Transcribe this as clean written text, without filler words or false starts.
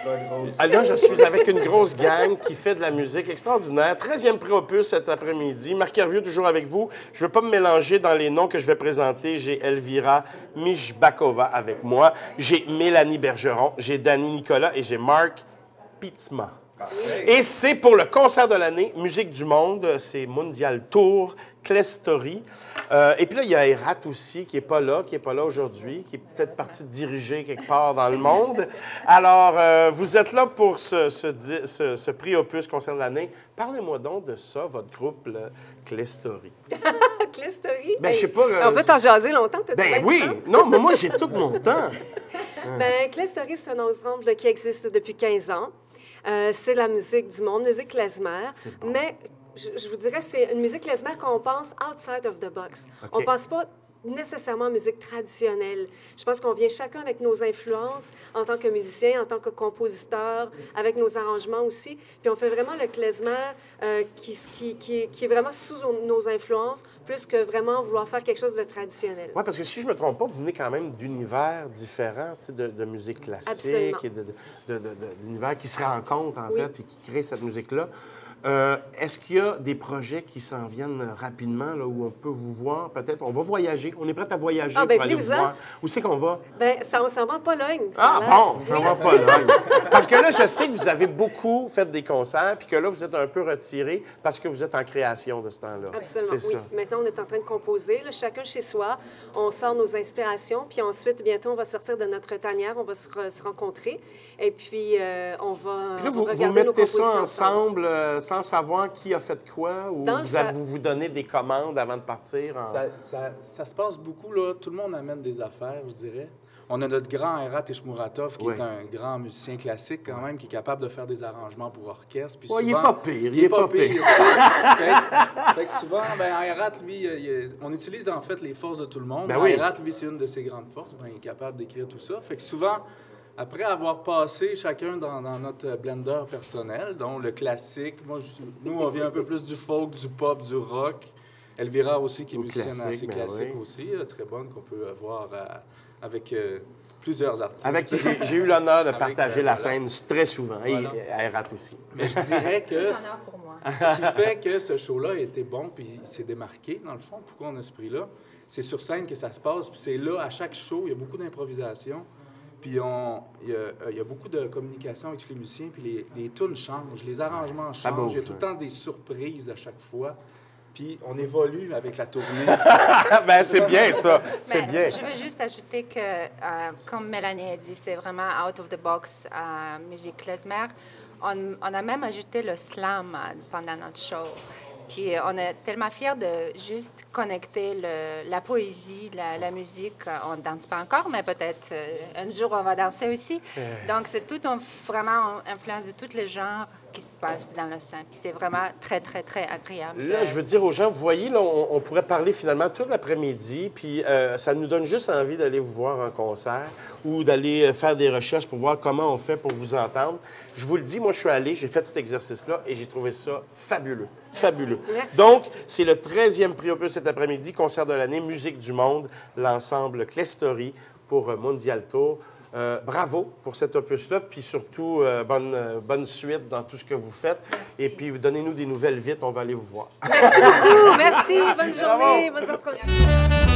Là, je suis avec une grosse gang qui fait de la musique extraordinaire. 13e préopus cet après-midi. Marc Hervieux, toujours avec vous. Je ne veux pas me mélanger dans les noms que je vais présenter. J'ai Elvira Mijbakova avec moi. J'ai Mélanie Bergeron. J'ai Danny Nicolas et j'ai Marc Pitsma. Et c'est pour le concert de l'année, Musique du Monde, c'est Mondial Tour, Clestory. Et puis là, il y a Erat aussi, qui n'est pas là aujourd'hui, qui est peut-être parti diriger quelque part dans le monde. Alors, vous êtes là pour ce prix Opus concert de l'année. Parlez-moi donc de ça, votre groupe, le Clestory. Clestory? Ben, je sais pas... On peut t'en jaser longtemps, toi, Ben oui! Non, mais moi, j'ai tout mon temps. Ben, Clestory, c'est un ensemble qui existe depuis 15 ans. C'est la musique du monde, musique klezmer, bon. Mais je vous dirais, c'est une musique klezmer qu'on pense outside of the box. Okay. On ne pense pas nécessairement musique traditionnelle. Je pense qu'on vient chacun avec nos influences en tant que musicien, en tant que compositeur, avec nos arrangements aussi. Puis on fait vraiment le klezmer qui est vraiment sous nos influences, plus que vraiment vouloir faire quelque chose de traditionnel. Oui, parce que si je ne me trompe pas, vous venez quand même d'univers différents, de musique classique. Absolument. Et d'univers qui se rencontrent, en fait, et qui créent cette musique-là. Est-ce qu'il y a des projets qui s'en viennent rapidement, là, où on peut vous voir? Peut-être, on va voyager. On est prêt à voyager pour aller vous voir. Où c'est qu'on va? Bien, on s'en va en Pologne. Bon, on s'en va en Pologne. Parce que là, je sais que vous avez beaucoup fait des concerts, puis que là, vous êtes un peu retiré parce que vous êtes en création de ce temps-là. Absolument, oui. Ça. Maintenant, on est en train de composer, là, chacun chez soi. On sort nos inspirations, puis ensuite, bientôt, on va sortir de notre tanière, on va se rencontrer, et puis on va puis là, vous regarder nos mettez compositions ça ensemble sans savoir qui a fait quoi, ou vous donnez des commandes avant de partir? Ça se passe beaucoup, là. Tout le monde amène des affaires, je dirais. On a notre grand Erat Eshmuratov, qui est un grand musicien classique quand même, qui est capable de faire des arrangements pour orchestre. Puis souvent, il n'est pas pire, il est pas pire. Fait que souvent, Erat, lui, on utilise en fait les forces de tout le monde. Erat, lui, c'est une de ses grandes forces. Il est capable d'écrire tout ça. Fait que souvent, après avoir passé chacun dans notre blender personnel, dont le classique, nous, on vient un peu plus du folk, du pop, du rock. Elvira aussi, qui est musicienne assez classique aussi, très bonne, qu'on peut voir avec plusieurs artistes. Avec qui j'ai eu l'honneur de partager la scène très souvent, et à Erat aussi. Mais je dirais que ce qui fait que ce show-là a été bon, puis il s'est démarqué, dans le fond, pourquoi on a ce prix-là, c'est sur scène que ça se passe, puis c'est là, à chaque show, il y a beaucoup d'improvisation. Puis il y a beaucoup de communication avec les musiciens, puis les tunes changent, les arrangements changent. Il y a tout le temps des surprises à chaque fois. Puis on évolue avec la tournée. Bien, c'est bien ça, c'est bien. Je veux juste ajouter que, comme Mélanie a dit, c'est vraiment out of the box musique klezmer. On a même ajouté le slam pendant notre show. Puis on est tellement fiers de juste connecter la poésie, la musique. On ne danse pas encore, mais peut-être un jour on va danser aussi. Donc c'est tout vraiment influence de tous les genres qui se passe dans le sein. Puis c'est vraiment très, très, très agréable. Là, je veux dire aux gens, vous voyez, là, on pourrait parler finalement tout l'après-midi, puis ça nous donne juste envie d'aller vous voir en concert ou d'aller faire des recherches pour voir comment on fait pour vous entendre. Je vous le dis, moi, je suis allé, j'ai fait cet exercice-là et j'ai trouvé ça fabuleux. Fabuleux. Merci. Donc, c'est le 13e prix Opus cet après-midi, concert de l'année, Musique du Monde, l'ensemble Clestory pour Mondial Tour. Bravo pour cet opus-là, puis surtout, bonne suite dans tout ce que vous faites. Merci. Et puis, vous donnez-nous des nouvelles vite, on va aller vous voir. Merci beaucoup, merci, bonne journée, bonne soirée.